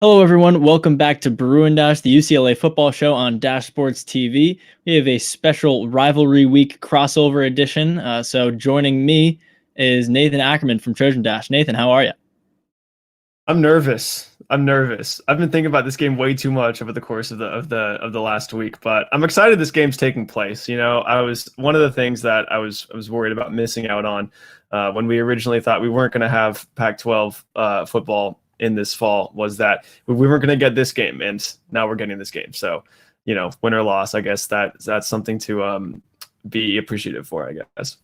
Hello, everyone. Welcome back to Brew and Dash, the UCLA football show on Dash Sports TV. We have a special rivalry week crossover edition. So joining me is Nathan Ackerman from Trojan Dash. Nathan, how are you? I'm nervous. I'm nervous. I've been thinking about this game way too much over the course of the last week, but I'm excited this game's taking place. I was one of the things that I was worried about missing out on when we originally thought we weren't going to have Pac-12 football in this fall was that we weren't going to get this game, and now we're getting this game. So, win or loss, I guess that's something to be appreciative for, I guess.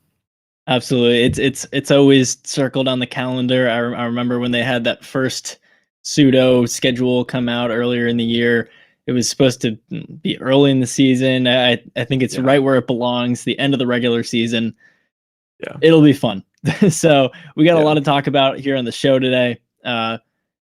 Absolutely. It's always circled on the calendar. I remember when they had that first pseudo schedule come out earlier in the year. It was supposed to be early in the season. I think it's right where it belongs, the end of the regular season. Yeah. It'll be fun. So we got a Yeah. lot to talk about here on the show today.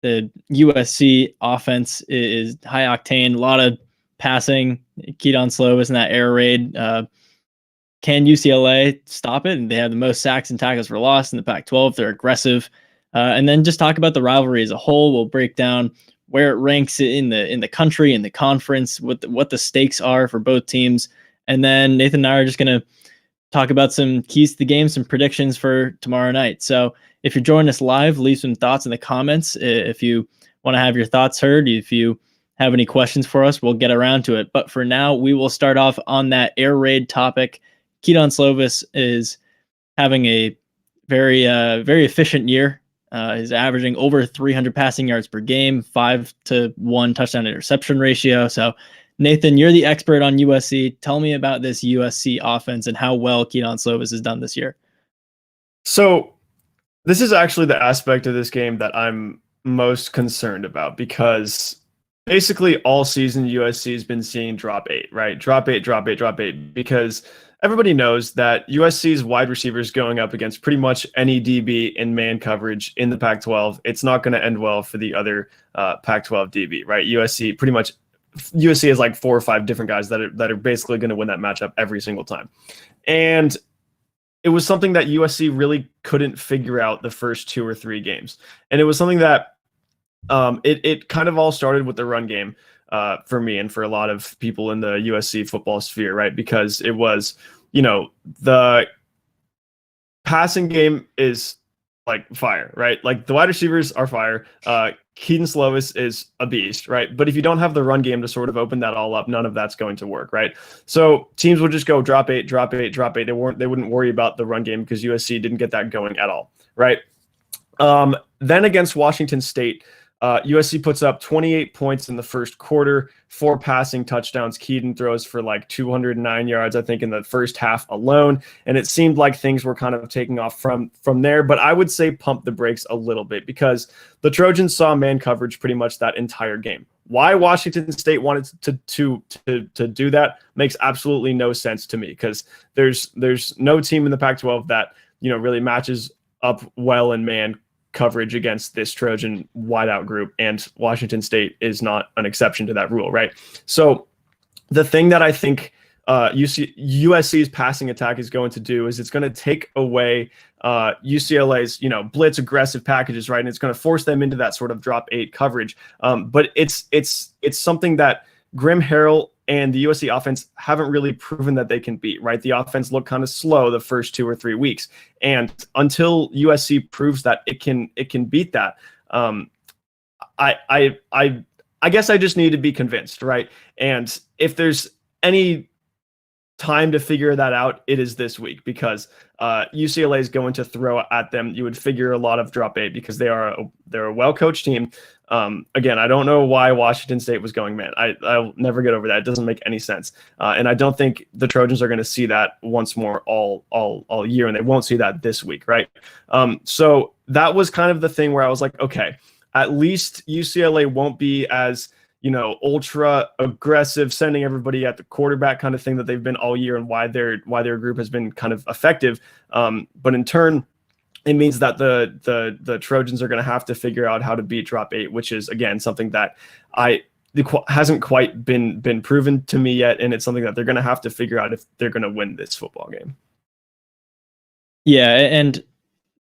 The USC offense is high octane, a lot of passing. Keaton Slovis in that air raid. Can UCLA stop it? And they have the most sacks and tackles for loss in the Pac-12. They're aggressive. And then just talk about the rivalry as a whole. We'll break down where it ranks in the country, in the conference, what the stakes are for both teams. And then Nathan and I are just going to talk about some keys to the game, some predictions for tomorrow night. So if you're joining us live, leave some thoughts in the comments. If you want to have your thoughts heard, if you have any questions for us, we'll get around to it. But for now, we will start off on that air raid topic. Keaton Slovis is having a very efficient year. He's averaging over 300 passing yards per game, 5-to-1 touchdown interception ratio. So Nathan, you're the expert on USC. Tell me about this USC offense and how well Keaton Slovis has done this year. So this is actually the aspect of this game that I'm most concerned about because basically all season USC has been seeing drop eight, right? Drop eight, drop eight, drop eight, because everybody knows that USC's wide receivers going up against pretty much any DB in man coverage in the Pac-12. It's not going to end well for the other Pac-12 DB, right? USC has like 4 or 5 different guys that are basically going to win that matchup every single time. And it was something that USC really couldn't figure out the first 2 or 3 games. And it was something that it kind of all started with the run game for me and for a lot of people in the USC football sphere, right? Because it was, the passing game is like fire, right? Like the wide receivers are fire. Keaton Slovis is a beast, right? But if you don't have the run game to sort of open that all up, none of that's going to work, right? So teams would just go drop eight, drop eight, drop eight. They wouldn't worry about the run game because USC didn't get that going at all, right? Then against Washington State, USC puts up 28 points in the first quarter, 4 passing touchdowns. Keaton throws for like 209 yards, I think, in the first half alone. And it seemed like things were kind of taking off from there. But I would say pump the brakes a little bit because the Trojans saw man coverage pretty much that entire game. Why Washington State wanted to do that makes absolutely no sense to me because there's no team in the Pac-12 that really matches up well in man coverage against this Trojan wideout group, and Washington State is not an exception to that rule, right? So the thing that I think USC's passing attack is going to do is it's going to take away UCLA's blitz aggressive packages, right? And it's going to force them into that sort of drop eight coverage. But it's something that Grim Harrell and the USC offense haven't really proven that they can beat, right? The offense looked kind of slow the first 2 or 3 weeks. And until USC proves that it can beat that, I guess I just need to be convinced, right? And if there's any time to figure that out, it is this week because UCLA is going to throw at them. You would figure a lot of drop eight because they're a well-coached team. Again, I don't know why Washington State was going man. I'll never get over that. It doesn't make any sense. And I don't think the Trojans are going to see that once more all year, and they won't see that this week, right? So that was kind of the thing where I was like, okay, at least UCLA won't be as ultra aggressive, sending everybody at the quarterback kind of thing that they've been all year, and why their group has been kind of effective. But in turn, it means that the Trojans are going to have to figure out how to beat drop eight, which is again something that hasn't quite been proven to me yet, and it's something that they're going to have to figure out if they're going to win this football game. Yeah, and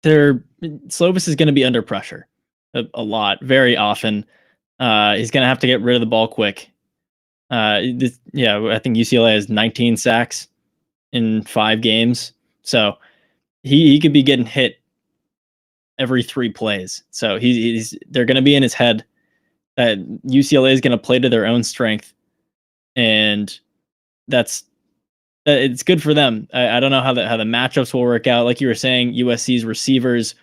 Slovis is going to be under pressure a lot, very often. He's going to have to get rid of the ball quick. I think UCLA has 19 sacks in 5 games. So he could be getting hit every 3 plays. So they're going to be in his head that UCLA is going to play to their own strength, and it's good for them. I don't know how the matchups will work out. Like you were saying, USC's receivers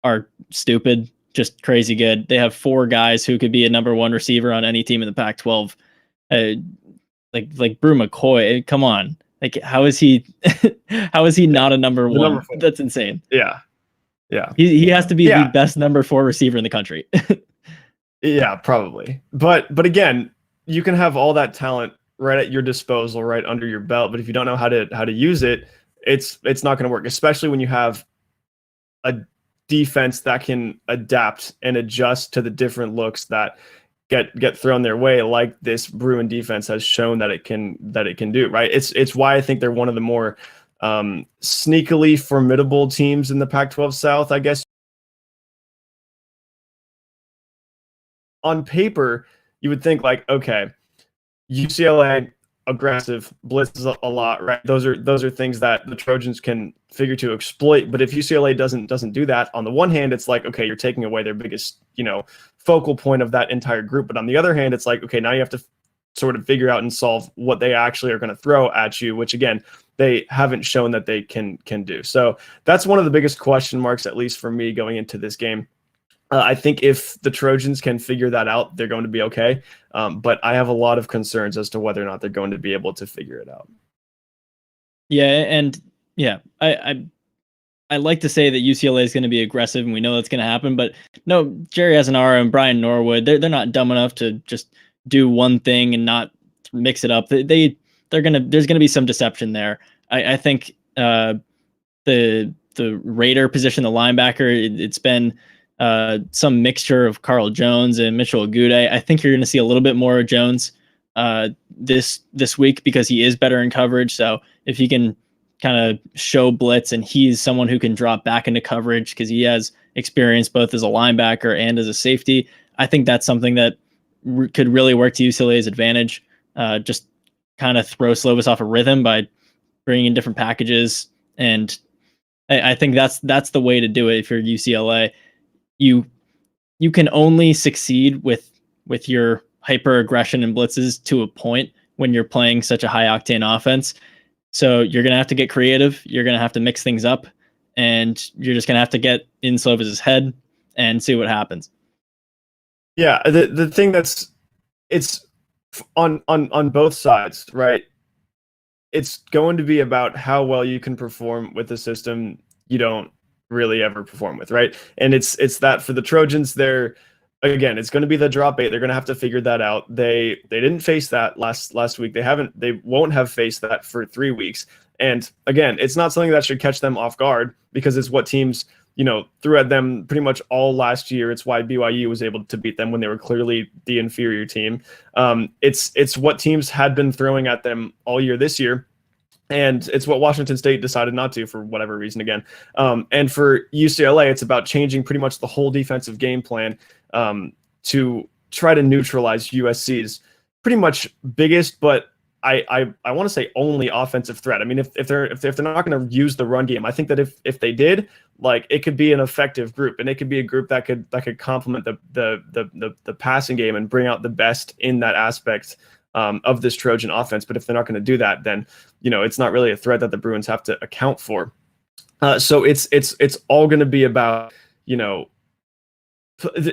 are stupid, just crazy good. They have 4 guys who could be a number 1 receiver on any team in the Pac-12. Like Brew McCoy, come on. Like, how is he not a number 1? That's insane. Yeah. He has to be the best number 4 receiver in the country. Yeah, probably. But again, you can have all that talent right at your disposal, right under your belt, but if you don't know how to use it, it's not going to work, especially when you have a defense that can adapt and adjust to the different looks that get thrown their way, like this Bruin defense has shown that it can do, right? It's why I think they're one of the more sneakily formidable teams in the Pac-12 South, I guess. On paper, you would think like, okay, UCLA aggressive, blitzes a lot, right? Those are things that the Trojans can figure to exploit. But if UCLA doesn't do that, on the one hand, it's like, okay, you're taking away their biggest, focal point of that entire group. But on the other hand, it's like, okay, now you have to sort of figure out and solve what they actually are going to throw at you, which again, they haven't shown that they can do. So that's one of the biggest question marks, at least for me, going into this game. I think if the Trojans can figure that out, they're going to be okay. But I have a lot of concerns as to whether or not they're going to be able to figure it out. Yeah, and I like to say that UCLA is going to be aggressive, and we know that's going to happen. But no, Jerry Azanara and Brian Norwood, they're not dumb enough to just do one thing and not mix it up. There's going to be some deception there. I think the Raider position, the linebacker, it's been some mixture of Carl Jones and Mitchell Agude. I think you're going to see a little bit more of Jones this week because he is better in coverage. So if he can kind of show blitz and he's someone who can drop back into coverage because he has experience both as a linebacker and as a safety, I think that's something that could really work to UCLA's advantage. Just kind of throw Slovis off a rhythm by bringing in different packages. And I think that's the way to do it if you're UCLA. You can only succeed with your hyper aggression and blitzes to a point when you're playing such a high octane offense. So you're going to have to get creative. You're going to have to mix things up, and you're just going to have to get in Slovis's head and see what happens. Yeah. The thing it's on both sides, right? It's going to be about how well you can perform with a system you don't really ever perform with, right? And it's that for the Trojans, again, it's going to be the drop 8. They're going to have to figure that out. They didn't face that last week. They won't have faced that for 3 weeks. And again, it's not something that should catch them off guard because it's what teams, threw at them pretty much all last year. It's why BYU was able to beat them when they were clearly the inferior team. It's what teams had been throwing at them all year this year. And it's what Washington State decided not to for whatever reason again. And for UCLA, it's about changing pretty much the whole defensive game plan to try to neutralize USC's pretty much biggest, but I want to say only offensive threat. I mean, if they're not going to use the run game, I think that if they did, like, it could be an effective group, and it could be a group that could complement the passing game and bring out the best in that aspect of this Trojan offense. But if they're not going to do that, then it's not really a threat that the Bruins have to account for. So it's all going to be about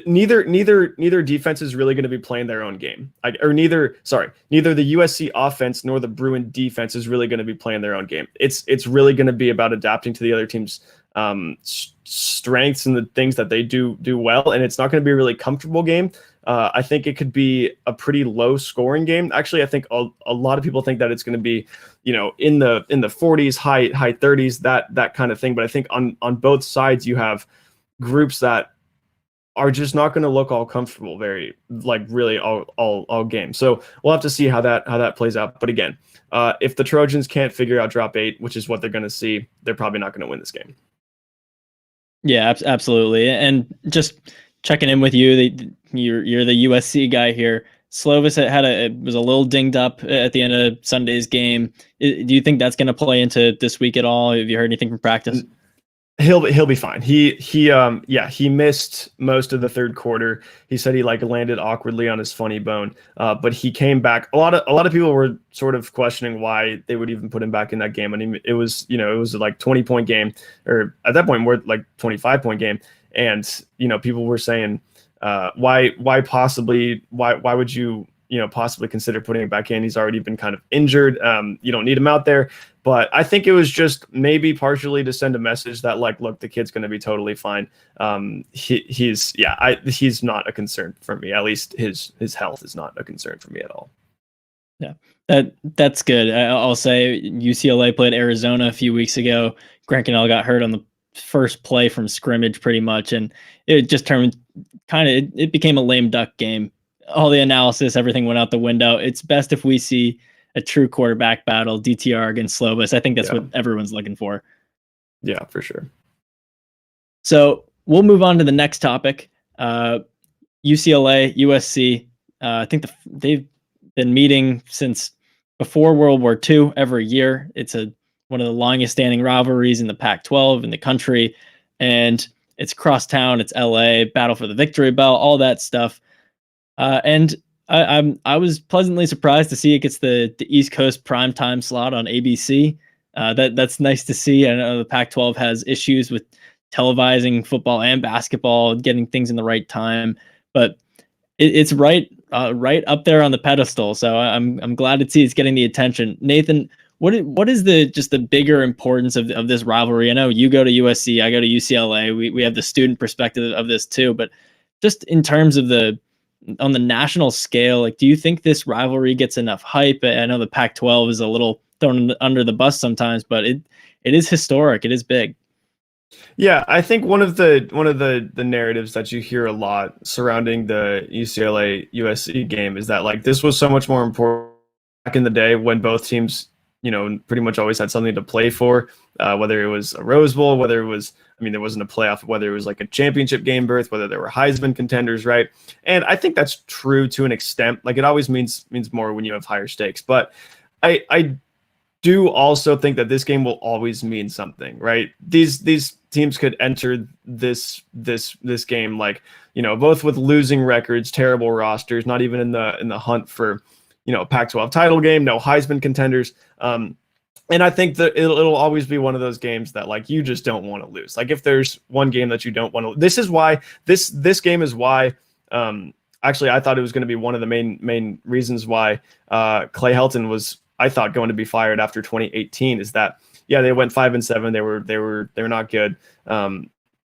neither defense is really going to be playing their own game. Neither the USC offense nor the Bruin defense is really going to be playing their own game. It's really going to be about adapting to the other team's strengths and the things that they do well, and it's not going to be a really comfortable game. I think it could be a pretty low scoring game. Actually, I think a lot of people think that it's going to be, in the 40s, high 30s, that kind of thing. But I think on both sides you have groups that are just not going to look all comfortable, really all game. So we'll have to see how that plays out. But again, if the Trojans can't figure out drop 8, which is what they're going to see, they're probably not going to win this game. Yeah, absolutely. And just checking in with you. You're the USC guy here. Slovis was a little dinged up at the end of Sunday's game. Do you think that's going to play into this week at all? Have you heard anything from practice? He'll be fine. He missed most of the third quarter. He said he like landed awkwardly on his funny bone, but he came back. A lot of people were sort of questioning why they would even put him back in that game. I mean, it was like 20-point game, or at that point more like 25-point game, and people were saying why would you possibly consider putting him back in? He's already been kind of injured. You don't need him out there. But I think it was just maybe partially to send a message that like, look, the kid's going to be totally fine. He's not a concern for me. At least his health is not a concern for me at all. Yeah, that's good. I'll say UCLA played Arizona a few weeks ago. Grant Cannell got hurt on the first play from scrimmage pretty much, and it just turned it became a lame duck game. All the analysis, everything went out the window. It's best if we see a true quarterback battle, DTR against Slovis. I think that's what everyone's looking for. Yeah, for sure. So we'll move on to the next topic. UCLA, USC. I think they've been meeting since before World War II every year. It's one of the longest standing rivalries in the Pac-12 in the country. And it's crosstown, it's LA, battle for the victory bell, all that stuff. And I was pleasantly surprised to see it gets the East Coast primetime slot on ABC. That's nice to see. I know the Pac-12 has issues with televising football and basketball, getting things in the right time, but it's right up there on the pedestal. So I'm glad to see it's getting the attention. Nathan, what is the bigger importance of this rivalry? I know you go to USC, I go to UCLA. We have the student perspective of this too, but just in terms of on the national scale, like, do you think this rivalry gets enough hype? I know the Pac-12 is a little thrown under the bus sometimes, but it is historic. It is big. Yeah, I think one of the narratives that you hear a lot surrounding the UCLA USC game is that like this was so much more important back in the day when both teams pretty much always had something to play for, whether it was a Rose Bowl, whether it was, there wasn't a playoff, whether it was like a championship game berth, whether there were Heisman contenders, right? And I think that's true to an extent. Like it always means more when you have higher stakes. But I do also think that this game will always mean something, right? These teams could enter this game like, both with losing records, terrible rosters, not even in the hunt for Pac-12 title game, no Heisman contenders. And I think that it'll always be one of those games that like you just don't want to lose. Like if there's one game that you don't want to, this is why this game is why. Actually, I thought it was going to be one of the main reasons why Clay Helton was, I thought, going to be fired after 2018. Is that they went 5-7. They were not good.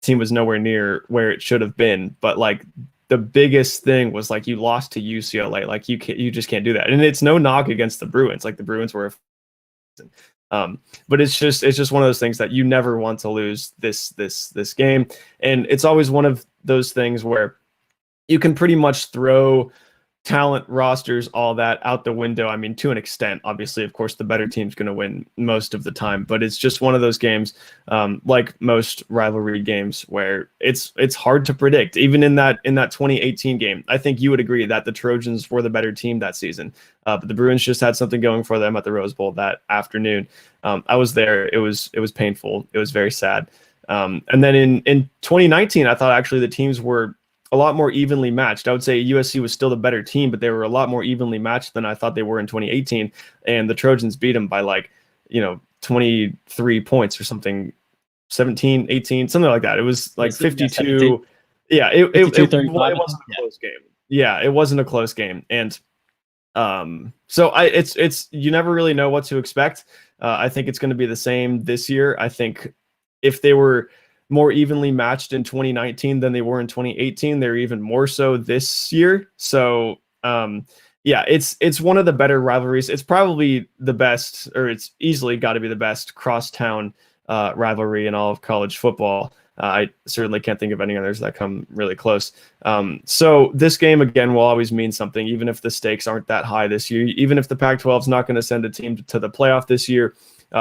Team was nowhere near where it should have been. But like the biggest thing was like you lost to UCLA. Like you just can't do that. And it's no knock against the Bruins. Like the Bruins were. But it's just one of those things that you never want to lose this game, and it's always one of those things where you can pretty much throw talent, rosters, all that out the window. To an extent, obviously, of course, the better team's going to win most of the time, but it's just one of those games, like most rivalry games, where it's hard to predict. Even in that 2018 game, I think you would agree that the Trojans were the better team that season, but the Bruins just had something going for them at the Rose Bowl that afternoon. I was there. It was painful. It was very sad. And then in 2019, I thought actually the teams were a lot more evenly matched. I would say USC was still the better team, but they were a lot more evenly matched than I thought they were in 2018. And the Trojans beat them by 23 points or something, 17, 18, something like that. It was like 52. Yeah, it wasn't a close game. Yeah, it wasn't a close game. And so it's you never really know what to expect. I think it's going to be the same this year. I think if they were more evenly matched in 2019 than they were in 2018. They're even more so this year. So it's one of the better rivalries. It's probably the best, or it's easily got to be the best crosstown rivalry in all of college football. I certainly can't think of any others that come really close. So this game, again, will always mean something, even if the stakes aren't that high this year, even if the Pac-12 is not going to send a team to the playoff this year,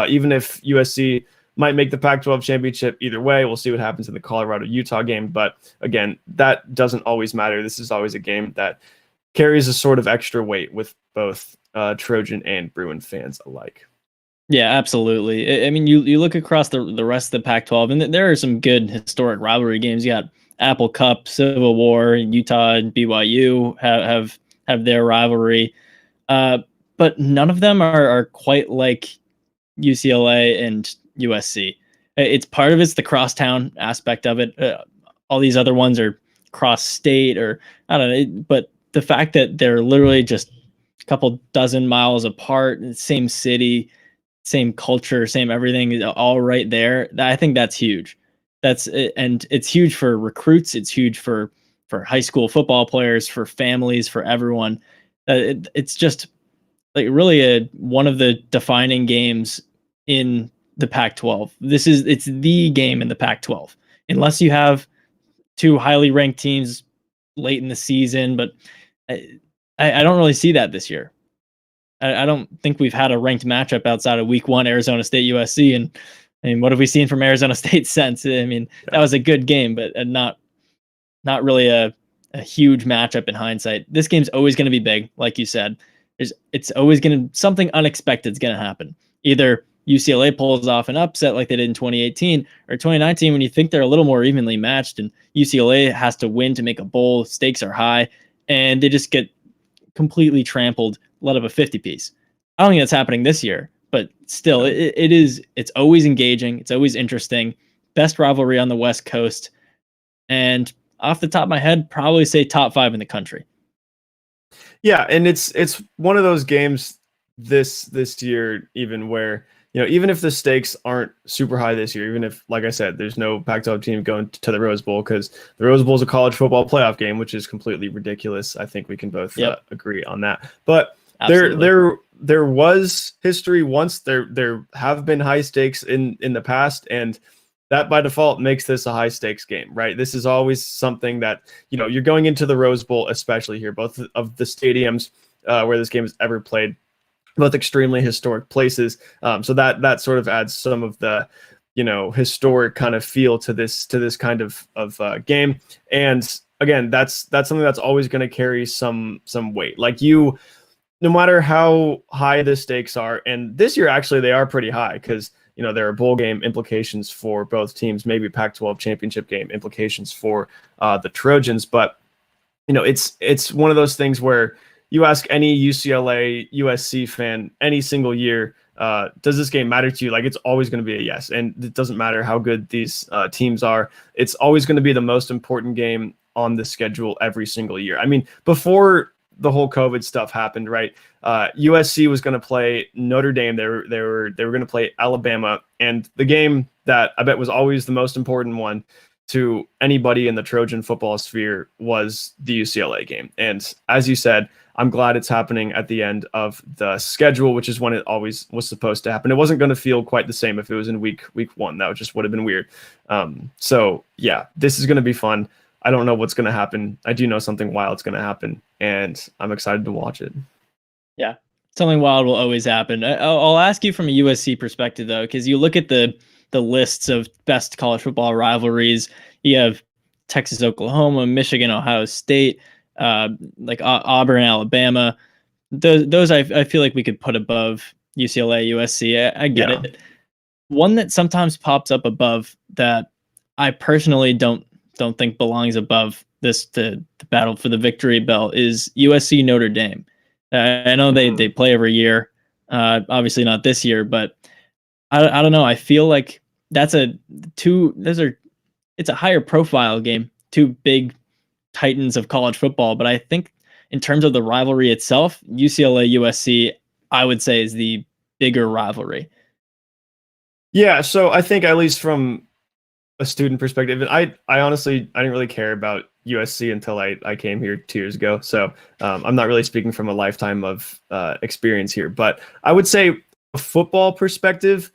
even if USC might make the Pac-12 championship either way. We'll see what happens in the Colorado-Utah game. But again, that doesn't always matter. This is always a game that carries a sort of extra weight with both Trojan and Bruin fans alike. Yeah, absolutely. I mean, you look across the rest of the Pac-12, and there are some good historic rivalry games. You got Apple Cup, Civil War, Utah and BYU have their rivalry, but none of them are quite like UCLA and USC. It's part of it's the crosstown aspect of it. All these other ones are cross-state, or I don't know, but the fact that they're literally just a couple dozen miles apart, same city, same culture, same everything, all right there. I think that's huge. And it's huge for recruits. It's huge for high school football players, for families, for everyone. It's just like really one of the defining games in the Pac-12. It's the game in the Pac-12, unless you have two highly ranked teams late in the season. But I don't really see that this year. I don't think we've had a ranked matchup outside of week 1, Arizona State, USC. And I mean, what have we seen from Arizona State since? I mean, that was a good game, but not really a huge matchup in hindsight. This game's always going to be big. Like you said, it's always something unexpected is going to happen. Either UCLA pulls off an upset like they did in 2018 or 2019, when you think they're a little more evenly matched and UCLA has to win to make a bowl, stakes are high, and they just get completely trampled, let up a 50 piece. I don't think that's happening this year, but still it's always engaging. It's always interesting. Best rivalry on the West Coast. And off the top of my head, probably say top 5 in the country. Yeah. And it's one of those games this year, even where, even if the stakes aren't super high this year, even if, like I said, there's no Pac-12 team going to the Rose Bowl, because the Rose Bowl is a college football playoff game, which is completely ridiculous. I think we can both agree on that. But there was history once. There have been high stakes in the past, and that by default makes this a high stakes game, right? This is always something that, you're going into the Rose Bowl, especially here, both of the stadiums where this game is ever played, both extremely historic places. So that sort of adds some of the, historic kind of feel to this kind of game. And again, that's something that's always going to carry some weight. Like no matter how high the stakes are, and this year actually they are pretty high, because there are bowl game implications for both teams, maybe Pac-12 championship game implications for the Trojans. But it's one of those things where you ask any UCLA, USC fan any single year, does this game matter to you? Like, it's always going to be a yes. And it doesn't matter how good these teams are. It's always going to be the most important game on the schedule every single year. I mean, before the whole COVID stuff happened, right? USC was going to play Notre Dame. They were going to play Alabama, and the game that I bet was always the most important one to anybody in the Trojan football sphere was the UCLA game. And as you said, I'm glad it's happening at the end of the schedule, which is when it always was supposed to happen. It wasn't going to feel quite the same if it was in week 1. That just would have been weird. So yeah, this is going to be fun. I don't know what's going to happen. I do know something wild's going to happen, and I'm excited to watch it. Yeah, something wild will always happen. I'll ask you from a USC perspective, though, because you look at the lists of best college football rivalries. You have Texas, Oklahoma, Michigan, Ohio State, like Auburn, Alabama. Those I feel like we could put above UCLA, USC. I get it. One that sometimes pops up above that I personally don't think belongs above this, the battle for the victory bell, is USC Notre Dame. I know they play every year, obviously not this year, but I don't know. I feel like it's a higher profile game, two big titans of college football. But I think in terms of the rivalry itself, UCLA USC, I would say, is the bigger rivalry. Yeah, so I think, at least from a student perspective, and I honestly, I didn't really care about USC until I came here 2 years ago. So I'm not really speaking from a lifetime of experience here, but I would say a football perspective,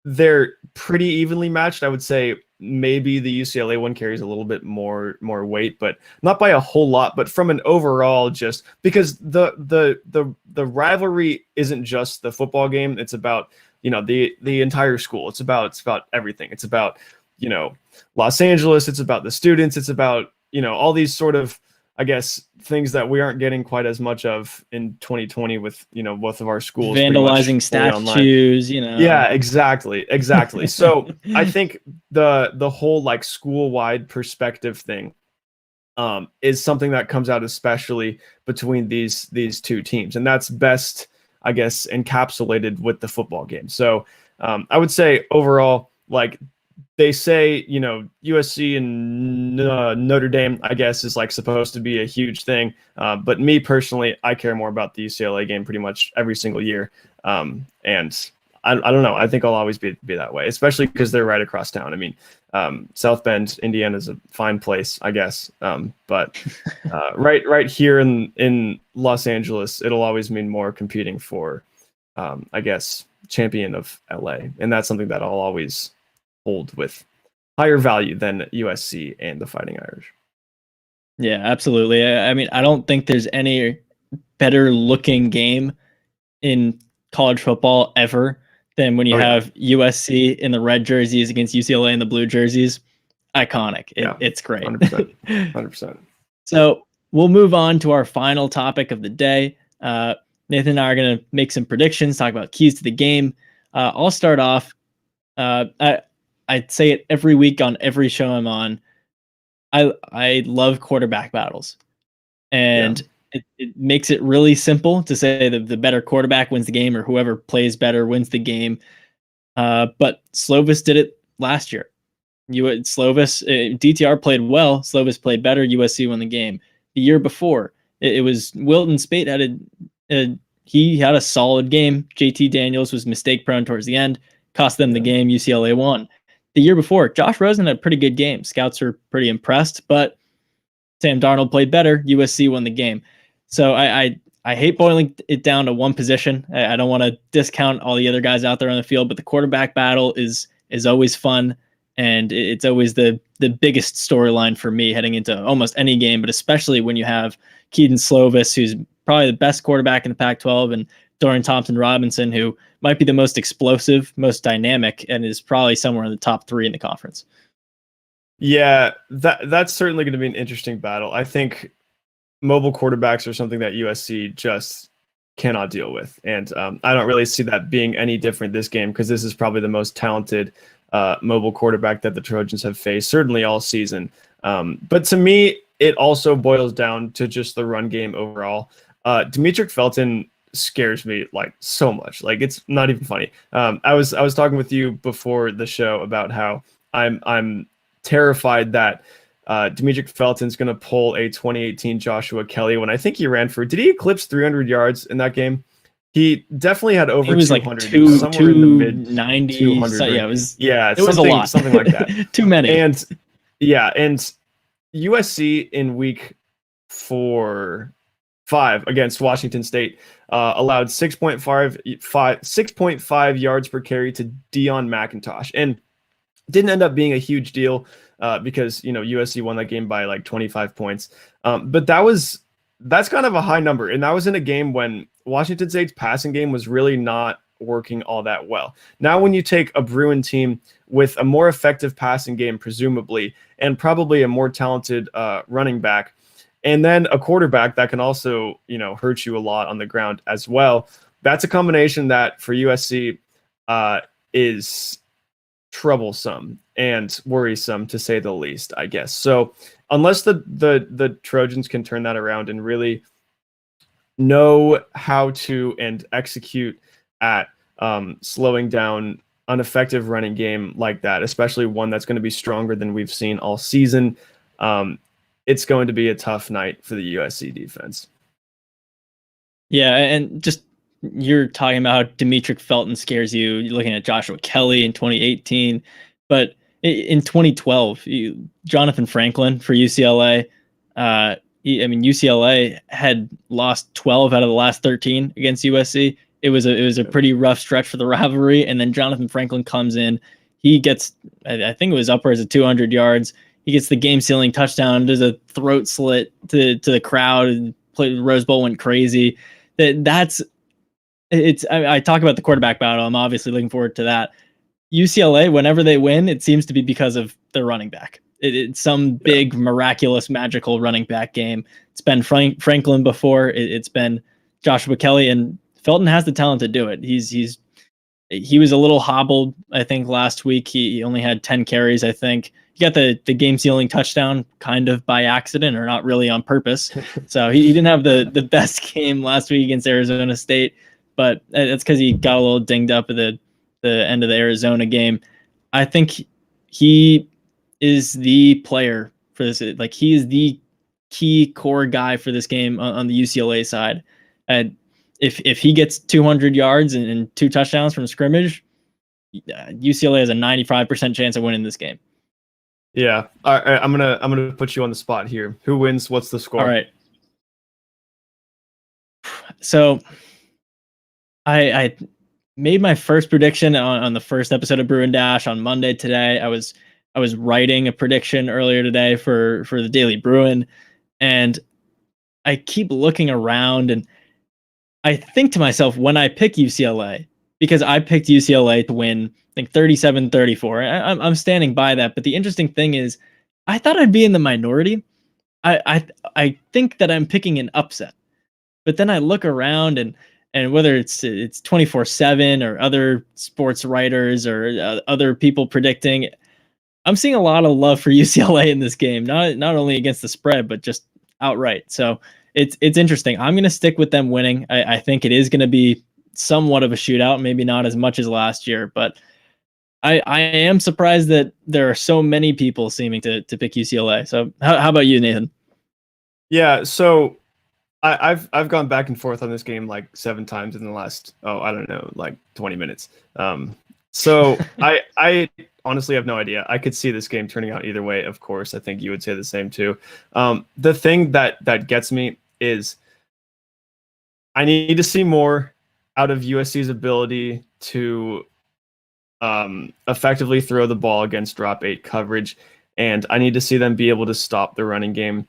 they're pretty evenly matched. I would say maybe the UCLA one carries a little bit more weight, but not by a whole lot. But from an overall, just because the rivalry isn't just the football game, it's about the entire school. It's about everything. It's about, Los Angeles. It's about the students. It's about, all these sort of, I guess, things that we aren't getting quite as much of in 2020 with, both of our schools vandalizing statues, Yeah, exactly. So I think the whole like school-wide perspective thing is something that comes out especially between these two teams, and that's best, I guess, encapsulated with the football game. So I would say overall, like they say, USC and Notre Dame, I guess, is like supposed to be a huge thing. But me personally, I care more about the UCLA game pretty much every single year. And I don't know. I think I'll always be that way, especially because they're right across town. I mean, South Bend, Indiana is a fine place, I guess. But right here in Los Angeles, it'll always mean more competing for, I guess, champion of LA. And that's something that I'll always hold with higher value than USC and the Fighting Irish. Yeah, absolutely. I mean, I don't think there's any better looking game in college football ever than when you have USC in the red jerseys against UCLA in the blue jerseys. Iconic. It's great. 100%. 100%. So we'll move on to our final topic of the day. Nathan and I are going to make some predictions, talk about keys to the game. I'll start off. I say it every week on every show I'm on. I love quarterback battles, and it makes it really simple to say that the better quarterback wins the game, or whoever plays better wins the game. But Slovis did it last year. DTR played well. Slovis played better. USC won the game. The year before, it was Wilton Speight he had a solid game. JT Daniels was mistake prone towards the end, cost them the game. UCLA won. The year before, Josh Rosen had a pretty good game. Scouts were pretty impressed, but Sam Darnold played better. USC won the game. So I hate boiling it down to one position. I don't want to discount all the other guys out there on the field, but the quarterback battle is always fun, and it's always the biggest storyline for me heading into almost any game, but especially when you have Keaton Slovis, who's probably the best quarterback in the Pac-12, and Dorian Thompson-Robinson, who might be the most explosive, most dynamic, and is probably somewhere in the top 3 in the conference. Yeah, that's certainly going to be an interesting battle. I think mobile quarterbacks are something that USC just cannot deal with. And I don't really see that being any different this game, because this is probably the most talented mobile quarterback that the Trojans have faced, certainly all season. But to me, it also boils down to just the run game overall. Demetric Felton scares me like so much. Like, it's not even funny. I was talking with you before the show about how I'm terrified that Demetric Felton's going to pull a 2018 Joshua Kelly when I think he ran for, did he eclipse 300 yards in that game? He definitely had over 200. Like somewhere in the mid 90. 200. So, yeah, it was a lot. Something like that. Too many. And USC in week 5 against Washington State allowed 6.5 yards per carry to Deion McIntosh, and didn't end up being a huge deal because USC won that game by like 25 points. But that's kind of a high number, and that was in a game when Washington State's passing game was really not working all that well. Now, when you take a Bruin team with a more effective passing game, presumably, and probably a more talented running back, and then a quarterback that can also, hurt you a lot on the ground as well, that's a combination that for USC is troublesome and worrisome, to say the least, I guess. So unless the Trojans can turn that around and really know how to and execute at slowing down an effective running game like that, especially one that's going to be stronger than we've seen all season, it's going to be a tough night for the USC defense. Yeah, and just you're talking about Demetric Felton scares you. You're looking at Joshua Kelly in 2018, but in 2012, Jonathan Franklin for UCLA. UCLA had lost 12 out of the last 13 against USC. It was a pretty rough stretch for the rivalry, and then Jonathan Franklin comes in. He gets, I think it was upwards of 200 yards. He gets the game-sealing touchdown. Does a throat slit to the crowd, and the Rose Bowl went crazy. That's I talk about the quarterback battle. I'm obviously looking forward to that. UCLA, whenever they win, it seems to be because of their running back. It's some big, miraculous, magical running back game. It's been Franklin before. It's been Joshua Kelly, and Felton has the talent to do it. He was a little hobbled, I think, last week. He only had 10 carries, I think. He got the game-sealing touchdown kind of by accident or not really on purpose. So he didn't have the best game last week against Arizona State, but that's because he got a little dinged up at the end of the Arizona game. I think he is the player for this. Like, he is the key core guy for this game on the UCLA side. And if he gets 200 yards and 2 touchdowns from scrimmage, UCLA has a 95% chance of winning this game. Yeah. All right, I'm gonna put you on the spot here. Who wins? What's the score? All right. So I made my first prediction on the first episode of Bruin Dash on Monday today. I was writing a prediction earlier today for the Daily Bruin, and I keep looking around and I think to myself, when I pick UCLA, because I picked UCLA to win, I think 37-34. I'm standing by that. But the interesting thing is, I thought I'd be in the minority. I think that I'm picking an upset. But then I look around and whether it's 24/7 or other sports writers or other people predicting, I'm seeing a lot of love for UCLA in this game. Not only against the spread, but just outright. So it's interesting. I'm going to stick with them winning. I think it is going to be somewhat of a shootout, maybe not as much as last year, but I am surprised that there are so many people seeming to pick UCLA. So how about you, Nathan? Yeah, so I've gone back and forth on this game like 7 times in the last, I don't know, like 20 minutes. So I honestly have no idea. I could see this game turning out either way. Of course, I think you would say the same too. The thing that gets me is I need to see more out of USC's ability to effectively throw the ball against drop 8 coverage, and I need to see them be able to stop the running game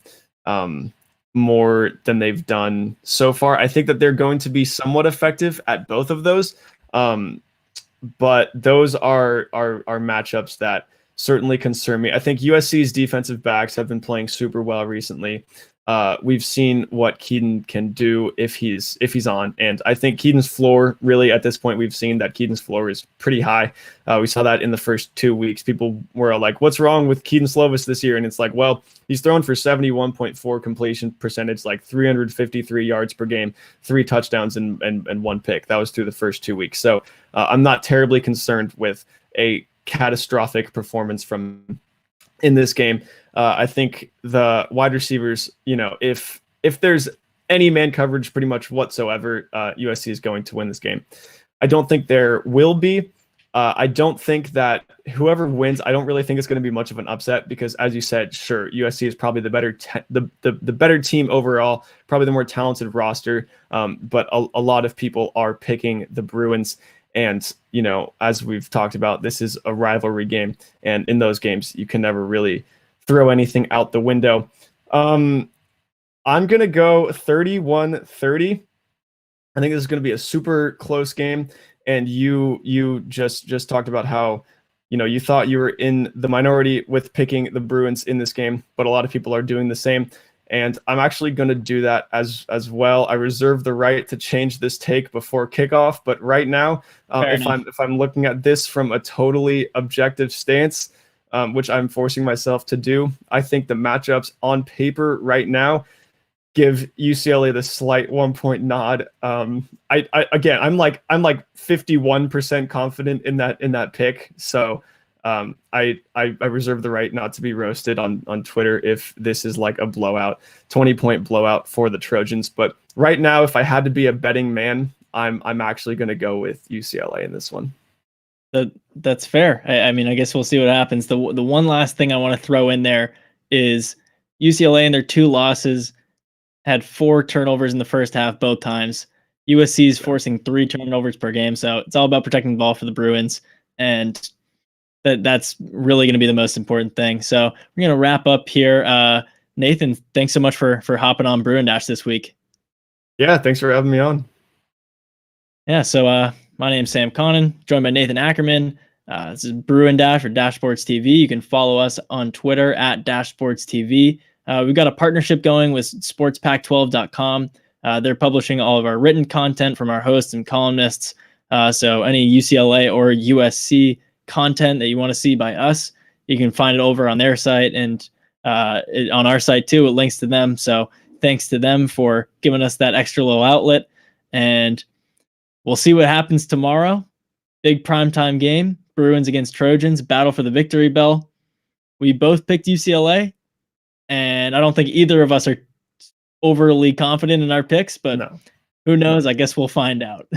more than they've done so far. I think that they're going to be somewhat effective at both of those, but those are matchups that certainly concern me. I think USC's defensive backs have been playing super well recently. We've seen what Keaton can do if he's on, and I think Keaton's floor, really at this point, we've seen that Keaton's floor is pretty high. We saw that in the first 2 weeks. People were like, "What's wrong with Keaton Slovis this year?" And it's like, well, he's thrown for 71.4 completion percentage, like 353 yards per game, 3 touchdowns and 1 pick. That was through the first 2 weeks. So I'm not terribly concerned with a catastrophic performance from in this game. I think the wide receivers, if there's any man coverage pretty much whatsoever, USC is going to win this game. I don't think there will be. I don't think that whoever wins, I don't really think it's going to be much of an upset because, as you said, sure, USC is probably the better the better team overall, probably the more talented roster. But a lot of people are picking the Bruins. And, as we've talked about, this is a rivalry game. And in those games, you can never really throw anything out the window. I'm going to go 31-30. I think this is going to be a super close game. And you just talked about how, you thought you were in the minority with picking the Bruins in this game, but a lot of people are doing the same. And I'm actually going to do that as well. I reserve the right to change this take before kickoff, but right now, if I'm looking at this from a totally objective stance, which I'm forcing myself to do, I think the matchups on paper right now give UCLA the slight 1-point nod. I'm like 51% confident in that pick. So I reserve the right not to be roasted on Twitter if this is like a blowout, 20-point blowout for the Trojans. But right now, if I had to be a betting man, I'm actually going to go with UCLA in this one. That's fair. I mean, I guess we'll see what happens. The one last thing I want to throw in there is UCLA in their 2 losses had 4 turnovers in the first half both times. USC is forcing 3 turnovers per game, so it's all about protecting the ball for the Bruins, and that's really going to be the most important thing. So we're going to wrap up here. Nathan, thanks so much for hopping on Bruin Dash this week. Yeah, thanks for having me on. Yeah, so my name's Sam Connon, joined by Nathan Ackerman. This is Bruin Dash or Dashboards TV. You can follow us on Twitter at Dashboards TV. We've got a partnership going with sportspac12.com. They're publishing all of our written content from our hosts and columnists. So any UCLA or USC content that you want to see by us, you can find it over on their site and on our site too. It links to them. So thanks to them for giving us that extra little outlet. And we'll see what happens tomorrow. Big primetime game. Bruins against Trojans. Battle for the victory bell. We both picked UCLA, and I don't think either of us are overly confident in our picks, but No. who knows? I guess we'll find out.